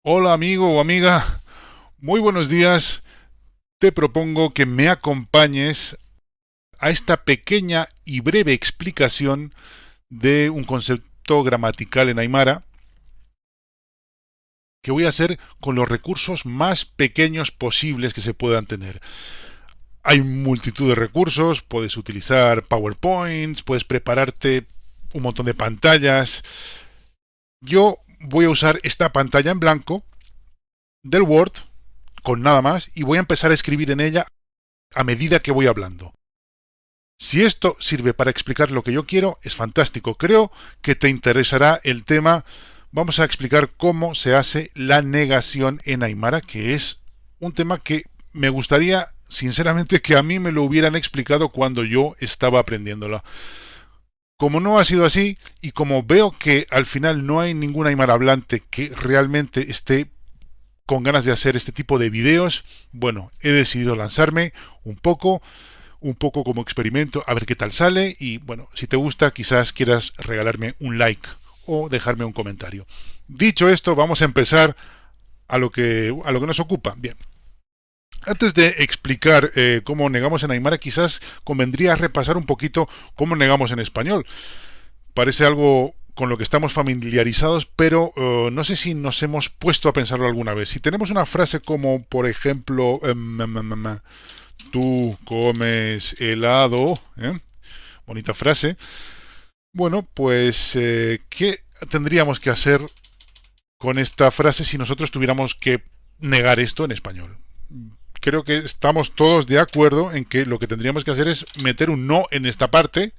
Hola amigo o amiga, muy buenos días. Te propongo que me acompañes a esta pequeña y breve explicación de un concepto gramatical en Aymara que voy a hacer con los recursos más pequeños posibles que se puedan tener. Hay multitud de recursos, puedes utilizar PowerPoints, puedes prepararte un montón de pantallas. Yo voy a usar esta pantalla en blanco del Word con nada más y voy a empezar a escribir en ella a medida que voy hablando. Si esto sirve para explicar lo que yo quiero, es fantástico. Creo que te interesará el tema. Vamos a explicar cómo se hace la negación en Aymara, que es un tema que me gustaría, sinceramente, que a mí me lo hubieran explicado cuando yo estaba aprendiéndolo. Como no ha sido así, y como veo que al final no hay ningún Aymara hablante que realmente esté con ganas de hacer este tipo de videos, bueno, he decidido lanzarme un poco como experimento, a ver qué tal sale y bueno, si te gusta quizás quieras regalarme un like o dejarme un comentario. Dicho esto, vamos a empezar a lo que nos ocupa. Bien, antes de explicar cómo negamos en Aymara, quizás convendría repasar un poquito cómo negamos en español. Parece algo con lo que estamos familiarizados, pero no sé si nos hemos puesto a pensarlo alguna vez. Si tenemos una frase como, por ejemplo, tú comes helado, bonita frase. Bueno, pues, ¿qué tendríamos que hacer con esta frase si nosotros tuviéramos que negar esto en español? Creo que estamos todos de acuerdo en que lo que tendríamos que hacer es meter un no en esta parte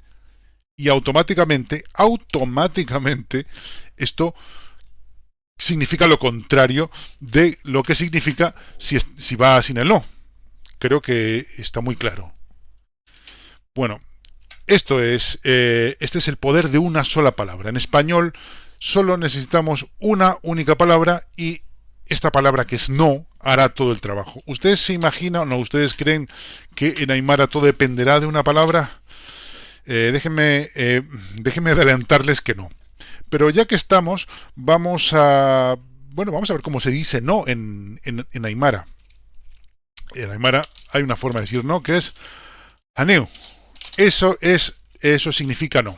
y automáticamente, esto significa lo contrario de lo que significa si va sin el no. Creo que está muy claro. Bueno, este es el poder de una sola palabra. En español solo necesitamos una única palabra y esta palabra que es no hará todo el trabajo. ¿Ustedes se imaginan o no? ¿Ustedes creen que en Aymara todo dependerá de una palabra? Déjenme adelantarles que no. Pero ya que estamos, vamos a ver cómo se dice no en Aymara. En Aymara hay una forma de decir no que es aneu. Eso significa no.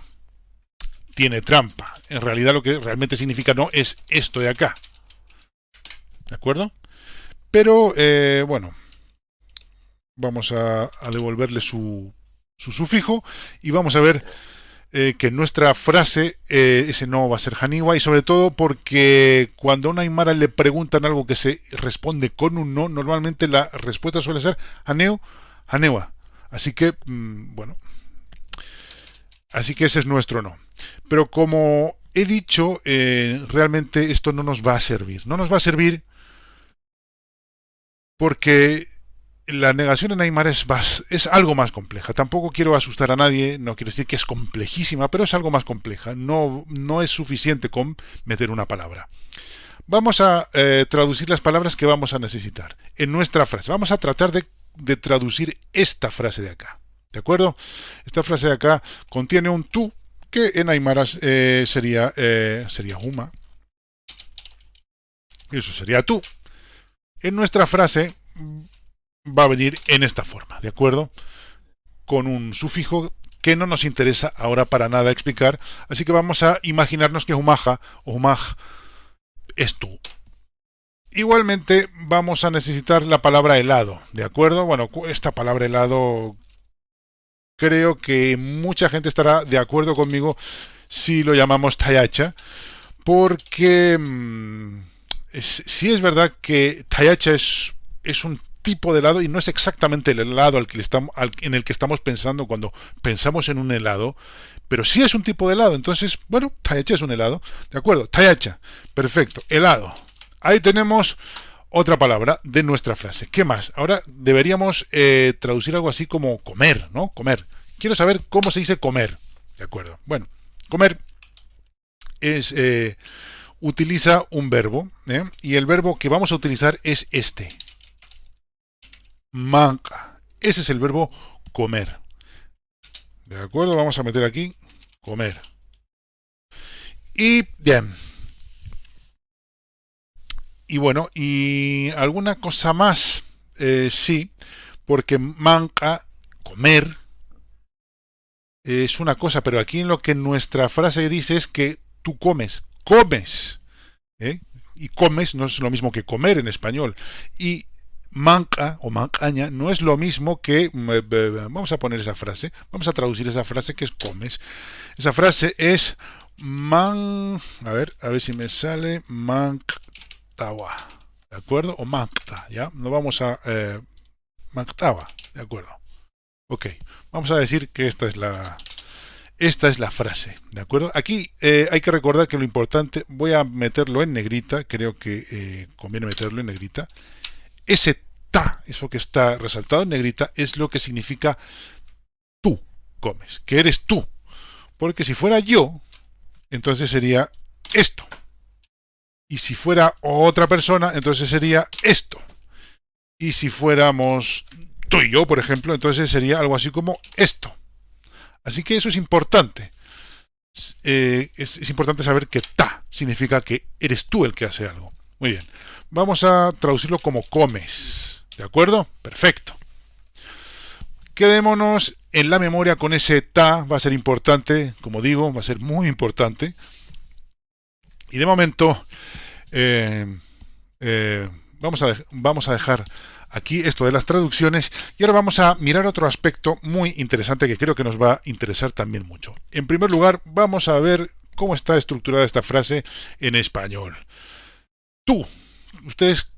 Tiene trampa. En realidad lo que realmente significa no es esto de acá. ¿De acuerdo? Pero bueno, vamos a devolverle su sufijo y vamos a ver que en nuestra frase ese no va a ser Haniwa y sobre todo porque cuando a una Aymara le preguntan algo que se responde con un no, normalmente la respuesta suele ser Haneu, Hanewa. Así que, bueno, así que ese es nuestro no. Pero como he dicho, realmente esto no nos va a servir. No nos va a servir porque la negación en Aymara es algo más compleja. Tampoco quiero asustar a nadie, no quiero decir que es complejísima, pero es algo más compleja. No es suficiente con meter una palabra. Vamos a traducir las palabras que vamos a necesitar en nuestra frase. Vamos a tratar de traducir esta frase de acá. ¿De acuerdo? Esta frase de acá contiene un tú que en Aymara sería huma. Eso sería tú. En nuestra frase va a venir en esta forma, ¿de acuerdo? Con un sufijo que no nos interesa ahora para nada explicar, así que vamos a imaginarnos que humaja o humaj es tú. Igualmente vamos a necesitar la palabra helado, ¿de acuerdo? Bueno, esta palabra helado creo que mucha gente estará de acuerdo conmigo si lo llamamos tayacha, porque sí es verdad que tayacha es un tipo de helado y no es exactamente el helado en el que estamos pensando cuando pensamos en un helado, pero sí es un tipo de helado. Entonces, bueno, tayacha es un helado, ¿de acuerdo? Tayacha, perfecto, helado. Ahí tenemos otra palabra de nuestra frase. ¿Qué más? Ahora deberíamos traducir algo así como comer, ¿no? Comer. Quiero saber cómo se dice comer, ¿de acuerdo? Bueno, comer es utiliza un verbo, y el verbo que vamos a utilizar es este, manca. Ese es el verbo comer. ¿De acuerdo? Vamos a meter aquí comer. Y bien. y bueno, y alguna cosa más, sí, porque manca, comer, es una cosa, pero aquí en lo que nuestra frase dice es que tú comes, comes, ¿eh? Y comes no es lo mismo que comer en español. Y manca o mancaña no es lo mismo que, vamos a poner esa frase, vamos a traducir esa frase que es comes. Esa frase es a ver si me sale, manctawa, ¿de acuerdo? O mancta, ¿ya? No vamos a, manctaba, ¿de acuerdo? Ok, vamos a decir que esta es la frase, ¿de acuerdo? Aquí hay que recordar que lo importante, voy a meterlo en negrita, creo que conviene meterlo en negrita. Ese ta, eso que está resaltado en negrita, es lo que significa tú comes, que eres tú. Porque si fuera yo, entonces sería esto. Y si fuera otra persona, entonces sería esto. Y si fuéramos tú y yo, por ejemplo, entonces sería algo así como esto. Así que eso es importante. Es importante saber que ta significa que eres tú el que hace algo. Muy bien. Vamos a traducirlo como comes. ¿De acuerdo? Perfecto. Quedémonos en la memoria con ese ta. Va a ser importante, como digo, va a ser muy importante. Y de momento vamos a dejar aquí esto de las traducciones y ahora vamos a mirar otro aspecto muy interesante que creo que nos va a interesar también mucho. En primer lugar, vamos a ver cómo está estructurada esta frase en español. Tú. Ustedes,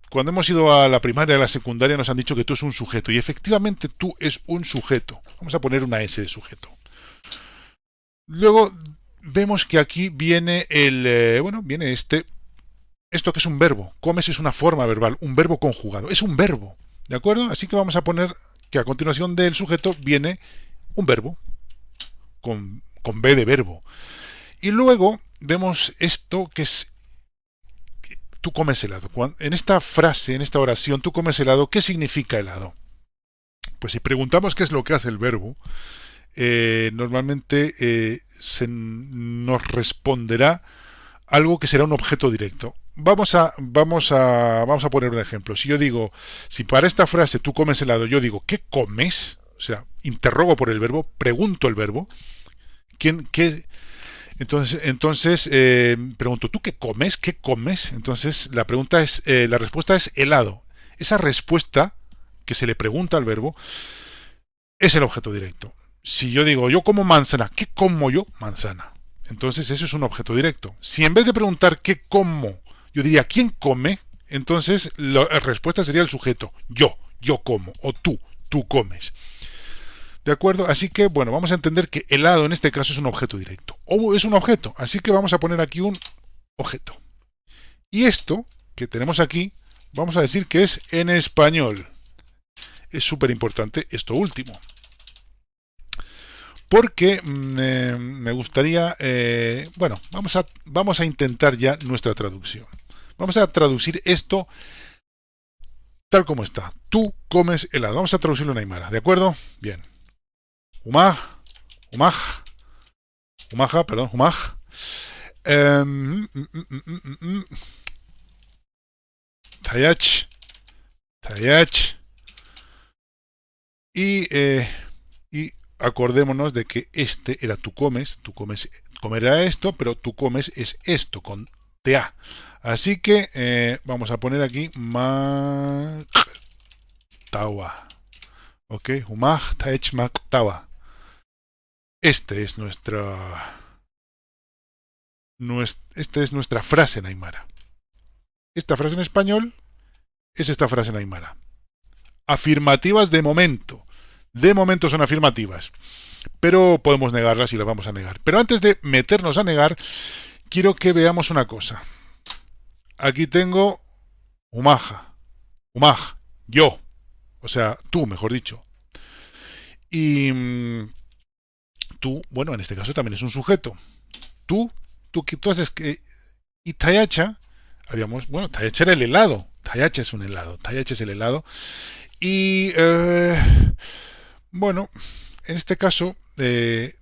cuando hemos ido a la primaria y a la secundaria, nos han dicho que tú es un sujeto y efectivamente tú es un sujeto. Vamos a poner una S de sujeto. Luego vemos que aquí viene viene esto que es un verbo. Comes es una forma verbal, un verbo conjugado. Es un verbo, ¿de acuerdo? Así que vamos a poner que a continuación del sujeto viene un verbo, con B de verbo. Y luego vemos esto que es tú comes helado. En esta frase, en esta oración, tú comes helado, ¿qué significa helado? Pues si preguntamos qué es lo que hace el verbo, normalmente nos responderá algo que será un objeto directo. Vamos a poner un ejemplo. Si yo digo, si para esta frase tú comes helado, yo digo, ¿qué comes? O sea, interrogo por el verbo, pregunto el verbo. ¿Qué? Entonces pregunto, ¿tú qué comes? ¿Qué comes? Entonces la respuesta es helado. Esa respuesta que se le pregunta al verbo es el objeto directo. Si yo digo, yo como manzana, ¿qué como yo? Manzana. Entonces eso es un objeto directo. Si en vez de preguntar qué como, yo diría ¿quién come? Entonces la respuesta sería el sujeto. Yo como. O tú comes. ¿De acuerdo? Así que, bueno, vamos a entender que helado en este caso es un objeto directo. O es un objeto. Así que vamos a poner aquí un objeto. Y esto que tenemos aquí, vamos a decir que es en español. Es súper importante esto último. Porque me gustaría, vamos a intentar ya nuestra traducción. Vamos a traducir esto tal como está. Tú comes helado. Vamos a traducirlo en aymara, ¿de acuerdo? Bien. Humaj, humaja, perdón, humaj. Tayach. Y acordémonos de que este era comer era esto, pero tú comes es esto, con TA. Así que vamos a poner aquí tawa. Ok, humaj taech tawa. Esta es nuestra frase en aymara. Esta frase en español es esta frase en aymara. Afirmativas de momento. De momento son afirmativas. Pero podemos negarlas y las vamos a negar. Pero antes de meternos a negar, quiero que veamos una cosa. Aquí tengo humaja. Humaj. Yo. O sea, tú, mejor dicho. Y tú, bueno, en este caso también es un sujeto. Tú haces que... Y tayacha, tayacha era el helado. Tayacha es un helado. Tayacha es el helado. Y bueno, en este caso,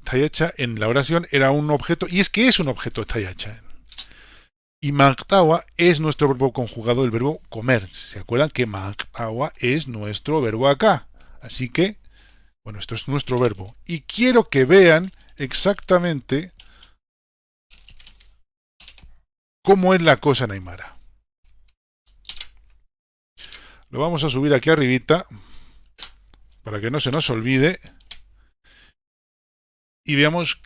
tayacha en la oración era un objeto, y es que es un objeto tayacha. Y magtawa es nuestro verbo conjugado, el verbo comer. ¿Se acuerdan que magtawa es nuestro verbo acá? Así que, bueno, esto es nuestro verbo. Y quiero que vean exactamente cómo es la cosa en aymara. Lo vamos a subir aquí arribita para que no se nos olvide y veamos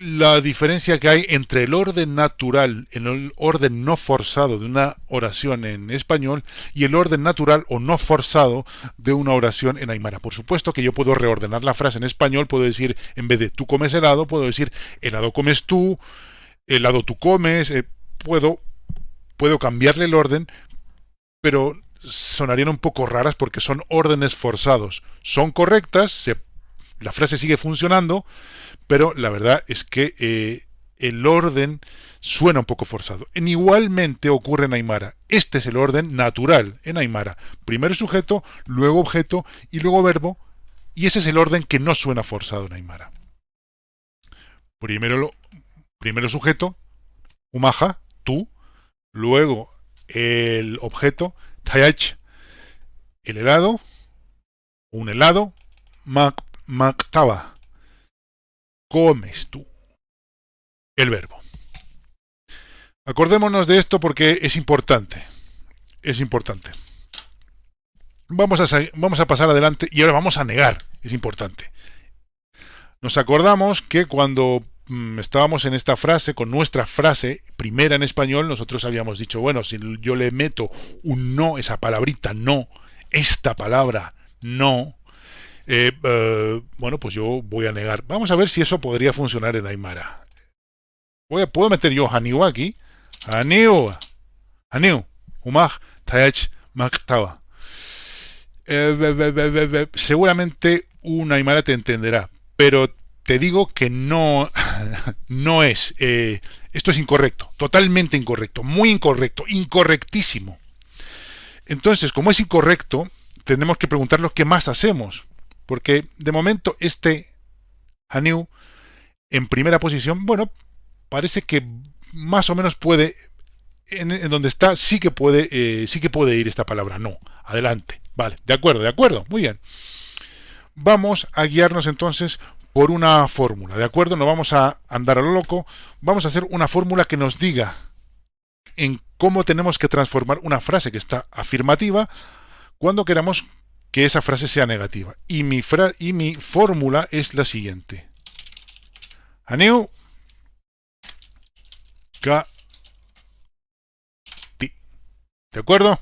la diferencia que hay entre el orden natural, el orden no forzado de una oración en español y el orden natural o no forzado de una oración en aymara. Por supuesto que yo puedo reordenar la frase en español, puedo decir, en vez de tú comes helado, puedo decir helado comes tú, helado tú comes, puedo cambiarle el orden, pero sonarían un poco raras porque son órdenes forzados. Son correctas, la frase sigue funcionando, pero la verdad es que el orden suena un poco forzado. Igualmente ocurre en aymara. Este es el orden natural en aymara. Primero sujeto, luego objeto y luego verbo. Y ese es el orden que no suena forzado en aymara. Primero sujeto, umaja, tú. Luego el objeto, tayach, el helado, un helado, magtaba, comes tú, el verbo. Acordémonos de esto porque es importante. Es importante. Vamos a pasar adelante y ahora vamos a negar. Es importante. Nos acordamos que cuando estábamos en esta frase, con nuestra frase primera en español, nosotros habíamos dicho, bueno, si yo le meto un no, esa palabrita no, esta palabra no, bueno, pues yo voy a negar. Vamos a ver si eso podría funcionar en aymara. Puedo meter yo haniu aquí. Haniu, umaj, tayach, maktaba. Seguramente un aymara te entenderá, pero te digo que no, no es. Esto es incorrecto, totalmente incorrecto, muy incorrecto, incorrectísimo. Entonces, como es incorrecto, tenemos que preguntarnos qué más hacemos. Porque de momento este haniu en primera posición, bueno, parece que más o menos puede, en donde está, sí que puede ir esta palabra, no. Adelante. Vale, de acuerdo, muy bien. Vamos a guiarnos entonces por una fórmula, ¿de acuerdo? No vamos a andar a lo loco, vamos a hacer una fórmula que nos diga en cómo tenemos que transformar una frase que está afirmativa cuando queramos que esa frase sea negativa. Y mi fórmula es la siguiente. Haniu ka ti. ¿De acuerdo?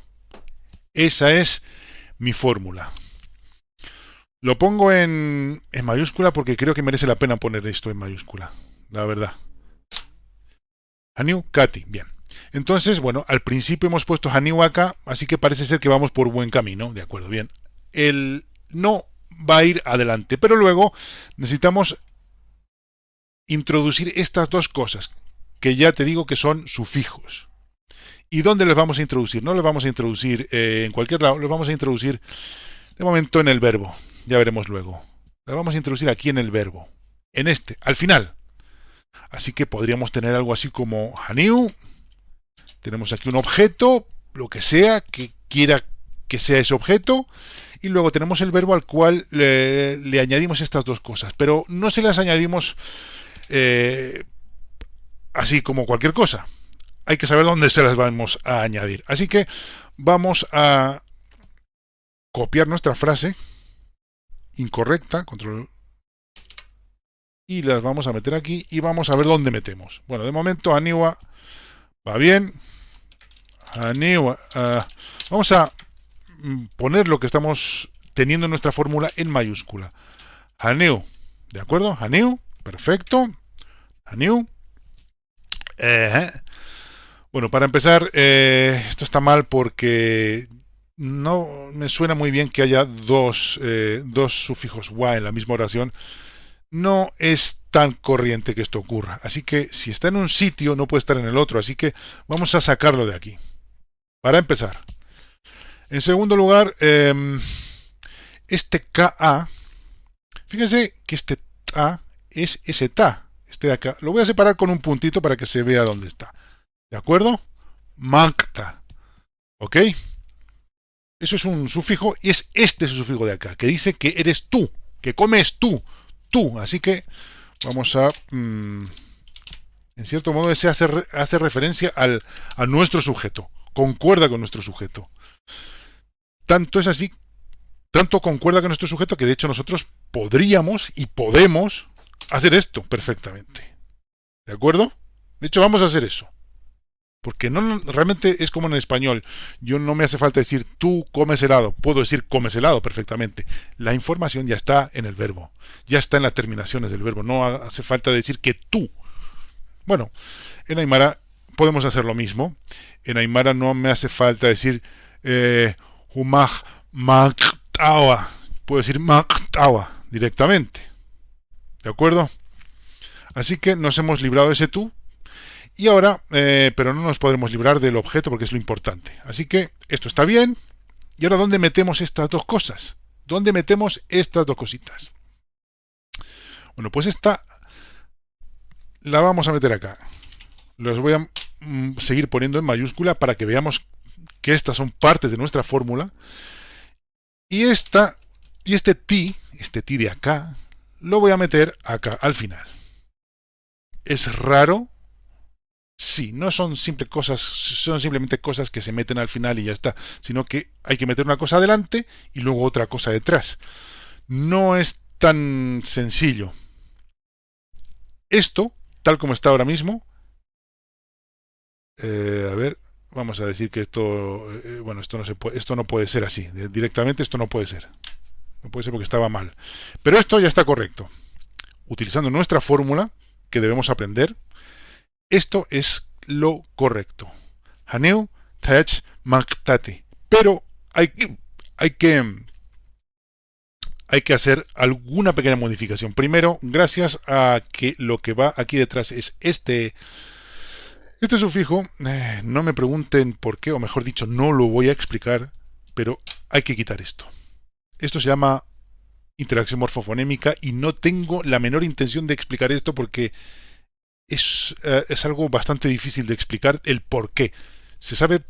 Esa es mi fórmula. Lo pongo en mayúscula porque creo que merece la pena poner esto en mayúscula. La verdad. Haniu Kati. Bien. Entonces, bueno, al principio hemos puesto Haniu acá, así que parece ser que vamos por buen camino. De acuerdo, bien. El no va a ir adelante, pero luego necesitamos introducir estas dos cosas, que ya te digo que son sufijos. ¿Y dónde les vamos a introducir? No les vamos a introducir en cualquier lado, les vamos a introducir de momento en el verbo. Ya veremos luego. Les vamos a introducir aquí en el verbo. En este, al final. Así que podríamos tener algo así como haniu. Tenemos aquí un objeto, lo que sea, que quiera que sea ese objeto. Y luego tenemos el verbo al cual le añadimos estas dos cosas. Pero no se las añadimos así como cualquier cosa. Hay que saber dónde se las vamos a añadir. Así que vamos a copiar nuestra frase incorrecta, control, y las vamos a meter aquí y vamos a ver dónde metemos. Bueno, de momento Aniwa va bien. Aniwa, vamos a poner lo que estamos teniendo en nuestra fórmula en mayúscula. Haniu, ¿de acuerdo? Haniu, perfecto. Haniu. Bueno, para empezar, esto está mal porque no me suena muy bien que haya dos sufijos wa en la misma oración. No es tan corriente que esto ocurra. Así que si está en un sitio, no puede estar en el otro. Así que vamos a sacarlo de aquí. Para empezar. En segundo lugar, este KA, fíjense que este TA es ese TA. Este de acá. Lo voy a separar con un puntito para que se vea dónde está. ¿De acuerdo? Magta. ¿Ok? Eso es un sufijo y es este sufijo de acá, que dice que eres tú, que comes tú, tú. Así que vamos a... en cierto modo, ese hace referencia a nuestro sujeto, concuerda con nuestro sujeto. Tanto es así, tanto concuerda con nuestro sujeto que de hecho nosotros podríamos y podemos hacer esto perfectamente. ¿De acuerdo? De hecho, vamos a hacer eso. Porque no realmente es como en español. Yo no me hace falta decir tú comes helado. Puedo decir comes helado perfectamente. La información ya está en el verbo. Ya está en las terminaciones del verbo. No hace falta decir que tú. Bueno, en Aymara podemos hacer lo mismo. En Aymara no me hace falta decir humaj maktawa. Puedo decir maktawa directamente. ¿De acuerdo? Así que nos hemos librado de ese tú. Y ahora, pero no nos podremos librar del objeto porque es lo importante. Así que esto está bien. ¿Y ahora dónde metemos estas dos cosas? ¿Dónde metemos estas dos cositas? Bueno, pues esta la vamos a meter acá. Los voy a seguir poniendo en mayúscula para que veamos que estas son partes de nuestra fórmula. Y este ti de acá, lo voy a meter acá al final. ¿Es raro? Sí, no son simplemente cosas que se meten al final y ya está, sino que hay que meter una cosa adelante y luego otra cosa detrás. No es tan sencillo. Esto, tal como está ahora mismo, a ver, vamos a decir que esto, bueno, esto no puede ser así. Directamente esto no puede ser. No puede ser porque estaba mal. Pero esto ya está correcto. Utilizando nuestra fórmula que debemos aprender, esto es lo correcto. Haneu Tach Maktate. Pero hay que hacer alguna pequeña modificación. Primero, gracias a que lo que va aquí detrás es este sufijo, no me pregunten por qué, o mejor dicho, no lo voy a explicar, pero hay que quitar esto. Esto se llama interacción morfofonémica y no tengo la menor intención de explicar esto porque es algo bastante difícil de explicar el por qué. Se sabe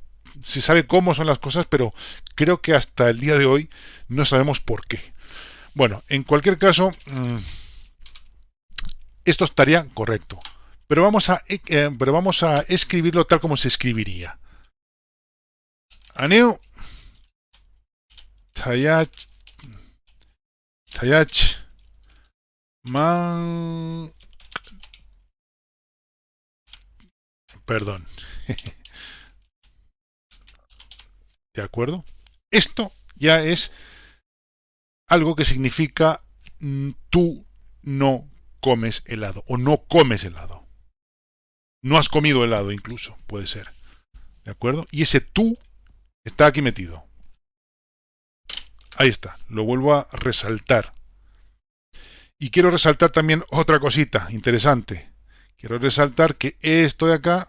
cómo son las cosas, pero creo que hasta el día de hoy no sabemos por qué. Bueno, en cualquier caso, esto estaría correcto. Pero vamos a escribirlo tal como se escribiría. Aneu Tayach Man. Perdón. ¿De acuerdo? Esto ya es algo que significa tú no comes helado o no comes helado. No has comido helado incluso, puede ser. ¿De acuerdo? Y ese tú está aquí metido. Ahí está, lo vuelvo a resaltar. Y quiero resaltar también otra cosita interesante. Quiero resaltar que esto de acá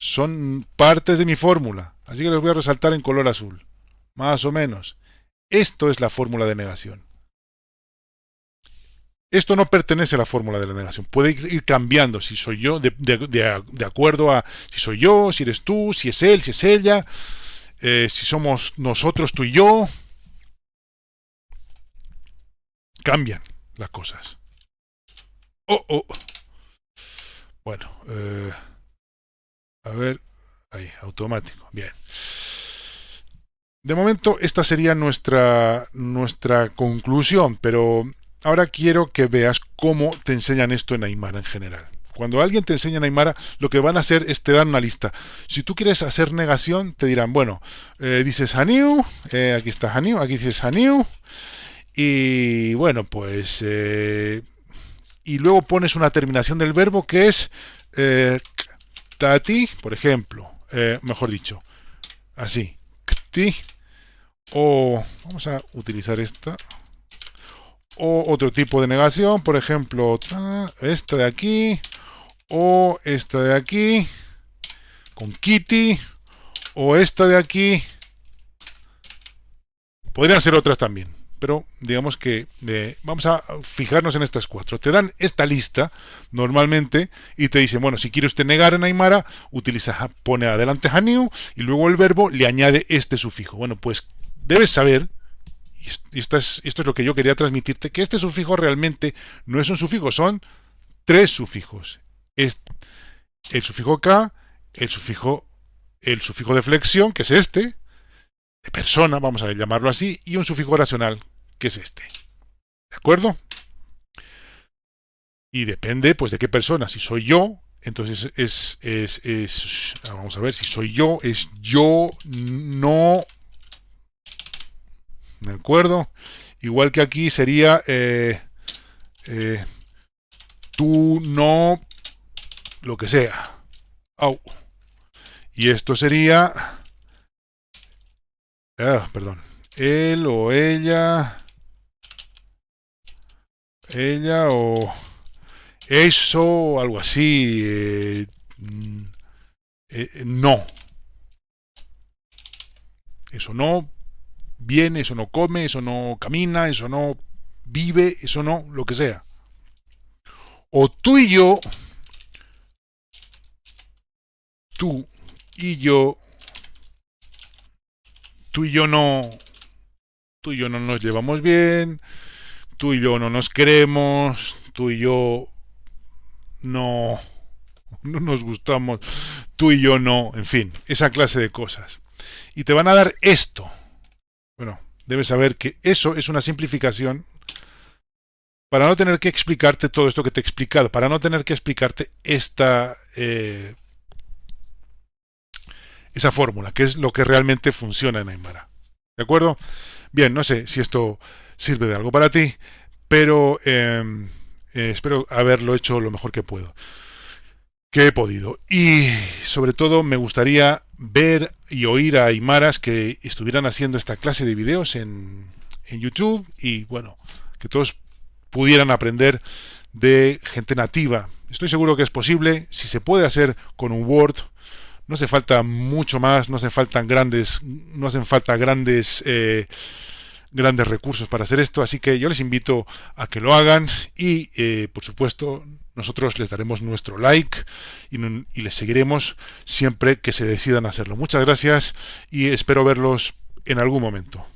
son partes de mi fórmula. Así que les voy a resaltar en color azul. Más o menos. Esto es la fórmula de negación. Esto no pertenece a la fórmula de la negación. Puede ir cambiando si soy yo, de acuerdo a si soy yo, si eres tú, si es él, si es ella, si somos nosotros, tú y yo. Cambian las cosas. Oh. Bueno, a ver, ahí, automático. Bien. De momento, esta sería nuestra conclusión, pero ahora quiero que veas cómo te enseñan esto en Aymara en general. Cuando alguien te enseña en Aymara, lo que van a hacer es te dan una lista. Si tú quieres hacer negación, te dirán, bueno, dices Haniu, aquí está Haniu, aquí dices Haniu, y bueno, pues... y luego pones una terminación del verbo que es tati, por ejemplo, mejor dicho, así, kti, o vamos a utilizar esta, o otro tipo de negación, por ejemplo, esta de aquí, o esta de aquí, con kitty, o esta de aquí, podrían ser otras también, pero digamos que vamos a fijarnos en estas 4. Te dan esta lista normalmente y te dicen, bueno, si quiere usted negar en Aymara, pone adelante Haniu y luego el verbo le añade este sufijo. Bueno, pues debes saber, y esto es lo que yo quería transmitirte, que este sufijo realmente no es un sufijo, son 3 sufijos. Es el sufijo K, el sufijo de flexión, que es este, de persona, vamos a llamarlo así, y un sufijo oracional, que es este. ¿De acuerdo? Y depende, pues, de qué persona. Si soy yo, entonces vamos a ver, si soy yo, es yo, no. ¿De acuerdo? Igual que aquí sería tú, no, lo que sea. Au. Y esto sería... perdón. Él o ella o eso o algo así. No. Eso no viene, eso no come, eso no camina, eso no vive, eso no, lo que sea. O tú y yo no nos llevamos bien, tú y yo no nos queremos, tú y yo no nos gustamos, tú y yo no, en fin, esa clase de cosas. Y te van a dar esto. Bueno, debes saber que eso es una simplificación para no tener que explicarte todo esto que te he explicado, para no tener que explicarte esa fórmula, que es lo que realmente funciona en Aymara. ¿De acuerdo? Bien, no sé si esto sirve de algo para ti, pero espero haberlo hecho lo mejor que he podido. Y sobre todo me gustaría ver y oír a aymaras que estuvieran haciendo esta clase de videos en YouTube y bueno, que todos pudieran aprender de gente nativa. Estoy seguro que es posible, si se puede hacer con un Word. No hace falta mucho más, no hacen falta grandes recursos para hacer esto, así que yo les invito a que lo hagan y por supuesto nosotros les daremos nuestro like y les seguiremos siempre que se decidan hacerlo. Muchas gracias y espero verlos en algún momento.